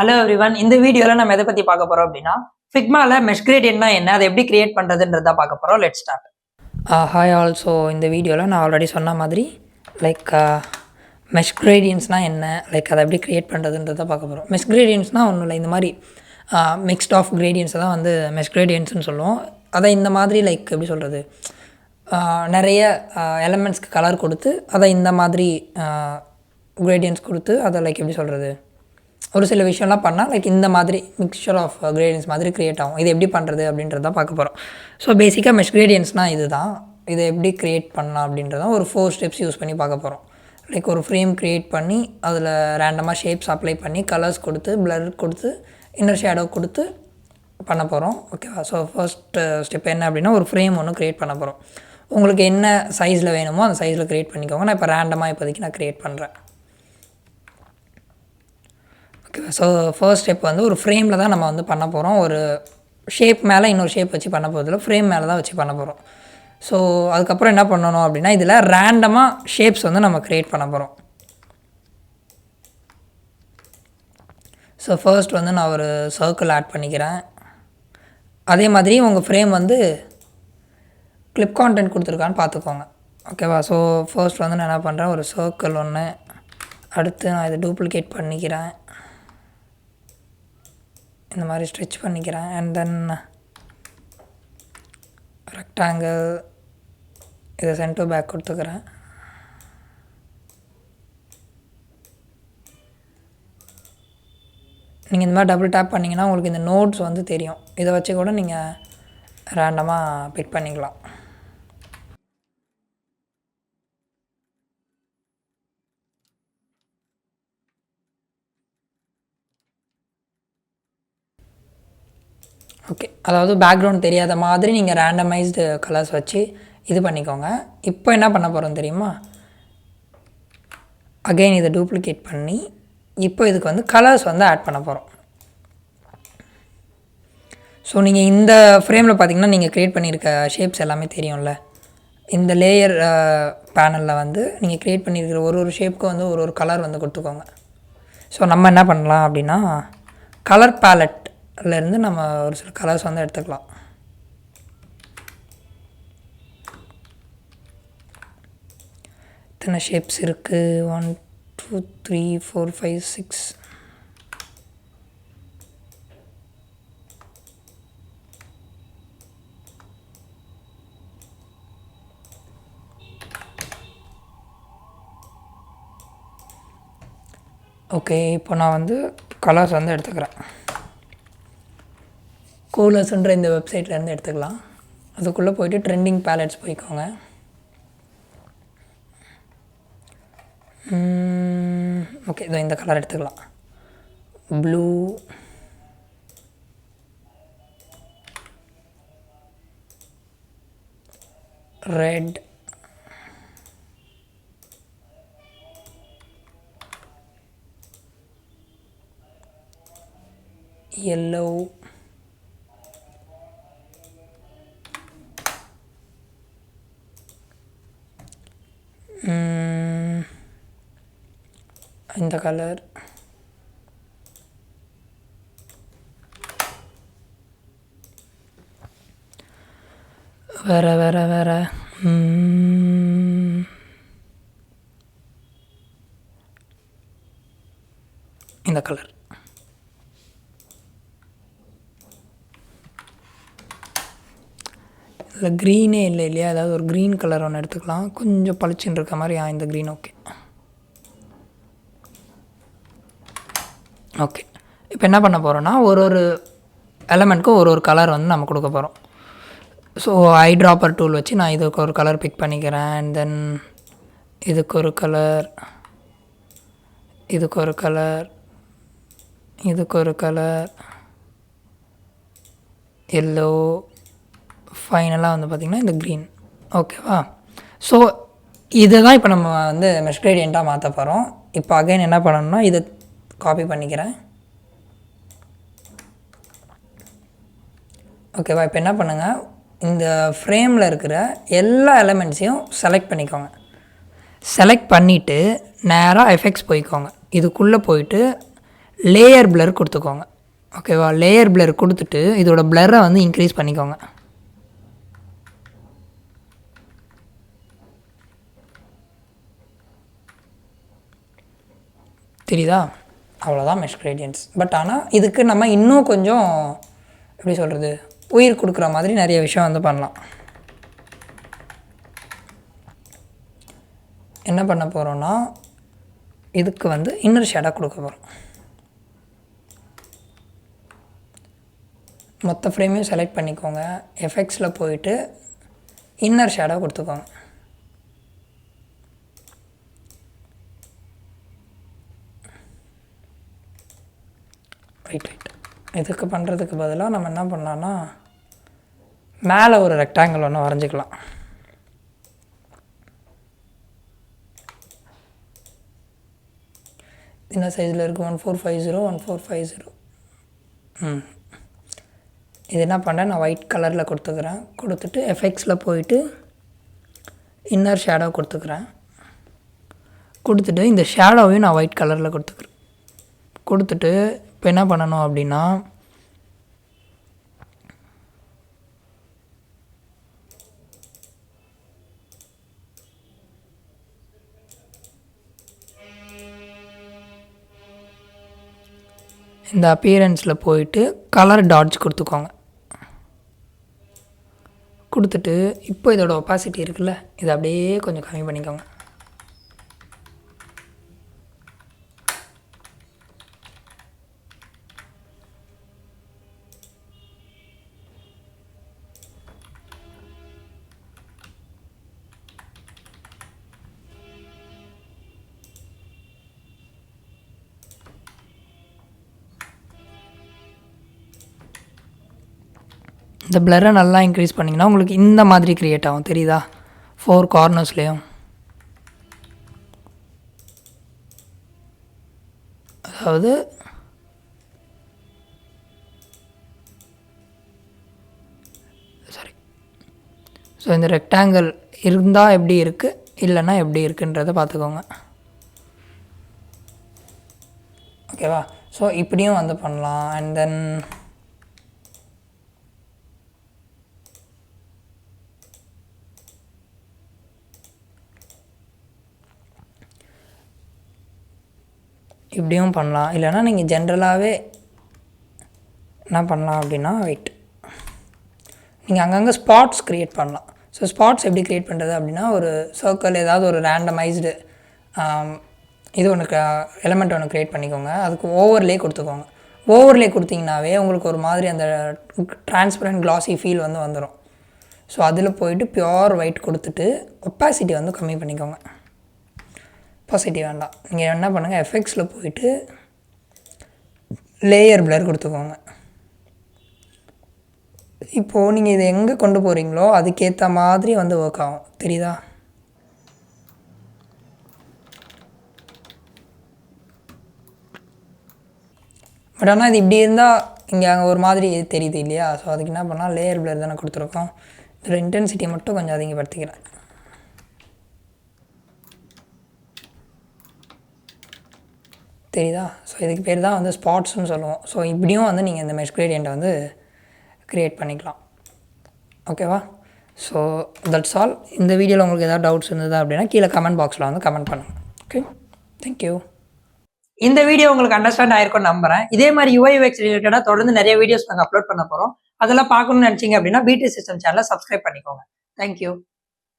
Hello everyone. இந்த வீடியோல நம்ம எதை பத்தி பார்க்க போறோம் அப்படின்னா, ஃபிக்மால மெஷ் கிரேடியன்ட்னா என்ன, அதை எப்படி கிரியேட் பண்றதுன்றத பார்க்க போறோம். Let's start. Hi also. இந்த வீடியோவில் நான் ஆல்ரெடி சொன்ன மாதிரி மெஷ் கிரேடியன்ட்ஸ்னால் என்ன, அதை எப்படி கிரியேட் பண்ணுறதுன்றதை பார்க்க போகிறோம். மெஷ் கிரேடியன்ட்ஸ்னால் ஒன்றும் இல்லை, இந்த மாதிரி மிக்ஸ்ட் ஆஃப் கிரேடியன்ஸை தான் வந்து மெஷ் கிரேடியன்ட்ஸ்னு சொல்லுவோம். அதை இந்த மாதிரி எப்படி சொல்கிறது, நிறைய எலமெண்ட்ஸ்க்கு கலர் கொடுத்து அதை இந்த மாதிரி கிரேடியன்ட்ஸ் கொடுத்து அதை எப்படி சொல்கிறது, ஒரு சில விஷயம்லாம் பண்ணால் இந்த மாதிரி மிக்சர் ஆஃப் கிரேடியன்ஸ் மாதிரி க்ரியேட் ஆகும். இது எப்படி பண்ணுறது அப்படின்றத பார்க்க போகிறோம். ஸோ பேசிக்காக மெஷ் கிரேடியன்ஸ்னால் இது தான். இதை எப்படி க்ரியேட் பண்ணலாம் அப்படின்றத ஒரு 4 ஸ்டெப்ஸ் யூஸ் பண்ணி பார்க்க போகிறோம். ஒரு ஃப்ரேம் க்ரியேட் பண்ணி அதில் ரேண்டமாக ஷேப்ஸ் அப்ளை பண்ணி கலர்ஸ் கொடுத்து பிளர் கொடுத்து இன்னர் ஷேடோ கொடுத்து பண்ண போகிறோம். ஓகேவா? ஸோ ஃபர்ஸ்ட் ஸ்டெப் என்ன அப்படின்னா, ஒரு ஃப்ரேம் ஒன்று க்ரியேட் பண்ண போகிறோம். உங்களுக்கு என்ன சைஸில் வேணுமோ அந்த சைஸில் க்ரியேட் பண்ணிக்கோங்க. நான் இப்போ ரேண்டமாக இப்போதைக்கு நான் க்ரியேட் பண்ணுறேன். ஓகே. ஸோ ஃபர்ஸ்ட் ஸ்டெப் வந்து ஒரு ஃப்ரேமில் தான் நம்ம வந்து பண்ண போகிறோம். ஒரு ஷேப் மேலே இன்னொரு ஷேப் வச்சு பண்ண போகிறதில்ல, ஃப்ரேம் மேலே தான் வச்சு பண்ண போகிறோம். ஸோ அதுக்கப்புறம் என்ன பண்ணணும் அப்படின்னா, இதில் ரேண்டமாக ஷேப்ஸ் வந்து நம்ம க்ரியேட் பண்ண போகிறோம். ஸோ ஃபர்ஸ்ட் வந்து நான் ஒரு சர்க்கிள் ஆட் பண்ணிக்கிறேன். அதே மாதிரி உங்கள் ஃப்ரேம் வந்து கிளிப் கான்டென்ட் கொடுத்துருக்கான்னு பார்த்துக்கோங்க. ஓகேவா? ஸோ ஃபர்ஸ்ட் வந்து நான் என்ன பண்ணுறேன், ஒரு சர்க்கிள் ஒன்று, அடுத்து நான் இதை டூப்ளிகேட் பண்ணிக்கிறேன், இந்த மாதிரி ஸ்ட்ரெச் பண்ணிக்கிறேன். அண்ட் தென் ரெக்டாங்கிள், இதை சென்டர் பேக் கொடுத்துக்கிறேன். நீங்கள் இந்த மாதிரி டபுள் டேப் பண்ணிங்கன்னா உங்களுக்கு இந்த நோட்ஸ் வந்து தெரியும். இதை வச்சு கூட நீங்கள் ரேண்டமாக பிக் பண்ணிக்கலாம். ஓகே. அதாவது பேக்ரவுண்ட் தெரியாத மாதிரி நீங்கள் ரேண்டமைஸ்டு கலர்ஸ் வச்சு இது பண்ணிக்கோங்க. இப்போ என்ன பண்ண போகிறோம் தெரியுமா, அகெயின் இதை டூப்ளிகேட் பண்ணி இப்போ இதுக்கு வந்து கலர்ஸ் வந்து ஆட் பண்ண போகிறோம். ஸோ நீங்கள் இந்த ஃப்ரேமில் பார்த்தீங்கன்னா நீங்கள் க்ரியேட் பண்ணியிருக்க ஷேப்ஸ் எல்லாமே தெரியும்ல. இந்த லேயர் பேனலில் வந்து நீங்கள் க்ரியேட் பண்ணியிருக்கிற ஒரு ஷேப்புக்கு வந்து ஒரு கலர் வந்து கொடுத்துக்கோங்க. ஸோ நம்ம என்ன பண்ணலாம் அப்படின்னா, கலர் பேலட்லேருந்து நம்ம ஒரு சில கலர்ஸ் வந்து எடுத்துக்கலாம். இத்தனை ஷேப்ஸ் இருக்குது, 1 2 3 4 5 6. ஓகே. இப்போ நான் வந்து கலர்ஸ் வந்து எடுத்துக்கிறேன். கூலர்ஸ்ன்ற இந்த வெப்சைட்லேருந்து எடுத்துக்கலாம். அதுக்குள்ளே போய்ட்டு ட்ரெண்டிங் பேலட்ஸ் போய்க்கோங்க. ஓகே, இதோ இந்த கலர் எடுத்துக்கலாம். ப்ளூ, ரெட், yellow, இந்த கலர், வேறு இந்த கலர். இதில் க்ரீனே இல்லை இல்லையா, அதாவது ஒரு க்ரீன் கலர் ஒன்று எடுத்துக்கலாம், கொஞ்சம் பளிச்சுன்னு இருக்க மாதிரி. இந்த க்ரீன் ஓகே. ஓகே, இப்போ என்ன பண்ண போகிறோன்னா, ஒரு எலமெண்ட்க்கும் ஒரு கலர் வந்து நம்ம கொடுக்க போகிறோம். ஸோ ஐ ட்ராப்பர் டூல் வச்சு நான் இதுக்கு ஒரு கலர் பிக் பண்ணிக்கிறேன். அண்ட் தென் இதுக்கு ஒரு கலர், இதுக்கு ஒரு கலர், இதுக்கு ஒரு கலர், எல்லோ, ஃபைனலாக வந்து பார்த்திங்கன்னா இந்த க்ரீன். ஓகேவா? ஸோ இதை தான் இப்போ நம்ம வந்து மெஷ் கிரேடியண்ட்டாக மாற்ற போகிறோம். இப்போ அகைன் என்ன பண்ணணும்னா, இதை காப்பி பண்ணிக்கிறேன். ஓகேவா? இப்போ என்ன பண்ணுங்கள், இந்த ஃப்ரேமில் இருக்கிற எல்லா எலமெண்ட்ஸையும் செலக்ட் பண்ணிக்கோங்க. செலக்ட் பண்ணிவிட்டு நேராக எஃபெக்ட்ஸ் போய்க்கோங்க. இதுக்குள்ளே போயிட்டு லேயர் பிளர் கொடுத்துக்கோங்க. ஓகேவா? லேயர் பிளர் கொடுத்துட்டு இதோட பிளரை வந்து இன்க்ரீஸ் பண்ணிக்கோங்க. தெரியுதா? அவ்வளோதான் மெஷ் கிரேடியன்ட்ஸ். பட் ஆனால் இதுக்கு நம்ம இன்னும் கொஞ்சம் எப்படி சொல்கிறது, உயிர் கொடுக்குற மாதிரி நிறைய விஷயம் வந்து பண்ணலாம். என்ன பண்ண போகிறோன்னா, இதுக்கு வந்து இன்னர் ஷேடாக கொடுக்க போகிறோம். மொத்த ஃப்ரேமையும் செலக்ட் பண்ணிக்கோங்க. எஃபெக்ட்ஸில் போயிட்டு இன்னர் ஷேடாக கொடுத்துக்கோங்க. ரைட். இதுக்கு பண்ணுறதுக்கு பதிலாக நம்ம என்ன பண்ணலான்னா, மேலே ஒரு ரெக்டாங்கிள் ஒன்று வரைஞ்சிக்கலாம். என்ன சைஸில் இருக்குது? 1450 1450. இது என்ன பண்ணுறேன், நான் ஒயிட் கலரில் கொடுத்துக்கிறேன். கொடுத்துட்டு எஃபெக்ட்ஸில் போயிட்டு இன்னர் ஷேடோ கொடுத்துக்கிறேன். கொடுத்துட்டு இந்த ஷேடோவையும் நான் ஒயிட் கலரில் கொடுத்துக்கிறேன். கொடுத்துட்டு இப்போ என்ன பண்ணணும் அப்படின்னா, இந்த அப்பியரன்ஸில் போயிட்டு கலர் டாட்ஜ் கொடுத்துக்கோங்க. கொடுத்துட்டு இப்போ இதோட ஒப்பாசிட்டி இருக்குல்ல, இதை அப்படியே கொஞ்சம் கம்மி பண்ணிக்கோங்க. இந்த பிளரை நல்லா இன்க்ரீஸ் பண்ணிங்கன்னா உங்களுக்கு இந்த மாதிரி க்ரியேட் ஆகும். தெரியுதா? 4 கார்னர்ஸ்லேயும். அதாவது ஸோ இந்த ரெக்டாங்கிள் இருந்தால் எப்படி இருக்குது, இல்லைன்னா எப்படி இருக்குன்றதை பார்த்துக்கோங்க. ஓகேவா? ஸோ இப்படியும் வந்து பண்ணலாம். அண்ட் தென் இப்படியும் பண்ணலாம். இல்லைனா நீங்கள் ஜென்ரலாகவே என்ன பண்ணலாம் அப்படின்னா, வெயிட், நீங்கள் அங்கங்கே ஸ்பாட்ஸ் க்ரியேட் பண்ணலாம். ஸோ ஸ்பாட்ஸ் எப்படி க்ரியேட் பண்ணுறது அப்படின்னா, ஒரு சர்க்கிள் ஏதாவது ஒரு ரேண்டமைஸ்டு இது ஒன்று எலமெண்ட் ஒன்று க்ரியேட் பண்ணிக்கோங்க. அதுக்கு ஓவர்லே கொடுத்துக்கோங்க. ஓவர்லே கொடுத்தீங்கன்னாவே உங்களுக்கு ஒரு மாதிரி அந்த டிரான்ஸ்பரண்ட் கிளாஸி ஃபீல் வந்து வந்துடும். ஸோ அதில் போயிட்டு பியோர் ஒயிட் கொடுத்துட்டு ஒப்பாசிட்டி வந்து கம்மி பண்ணிக்கோங்க. ஒப்பாசிட்டி வேண்டாம். நீங்கள் என்ன பண்ணுங்கள், எஃபெக்ட்ஸில் போயிட்டு லேயர் பிளர் கொடுத்துக்கோங்க. இப்போது நீங்கள் இதை எங்கே கொண்டு போகிறீங்களோ அதுக்கேற்ற மாதிரி வந்து ஒர்க் ஆகும். தெரியுதா? பட் ஆனால் இது இப்படி இருந்தால் இங்கே அங்கே ஒரு மாதிரி தெரியுது இல்லையா? ஸோ அதுக்கு என்ன பண்ணால் லேயர் பிளர் தானே கொடுத்துருக்கோம். இதோட இன்டென்சிட்டியை மட்டும் கொஞ்சம் அதிகப்படுத்திக்கிறேன். தெரியுதா? ஸோ இதுக்கு பேர் தான் வந்து ஸ்பாட்ஸ்னு சொல்லுவோம். ஸோ இப்படியும் வந்து நீங்கள் இந்த மெஷ் கிரேடியண்ட்டை வந்து க்ரியேட் பண்ணிக்கலாம். ஓகேவா? So that's all. இந்த வீடியோவில் உங்களுக்கு ஏதாவது டவுட்ஸ் இருந்தது அப்படின்னா கீழே கமெண்ட் பாக்ஸில் வந்து கமெண்ட் பண்ணுங்கள். Okay, thank you. இந்த வீடியோ உங்களுக்கு அண்டர்ஸ்டாண்ட் ஆயிருக்கும்னு நம்புறேன். இதே மாதிரி UI UX ரிலேட்டடாக தொடர்ந்து நிறைய வீடியோஸ் நாங்கள் அப்லோட் பண்ண போகிறோம். அதெல்லாம் பார்க்கணும்னு நினச்சிங்க அப்படின்னா BTree சிஸ்டம் சேனலை சப்ஸ்கிரைப் பண்ணிக்கோங்க. தேங்க்யூ.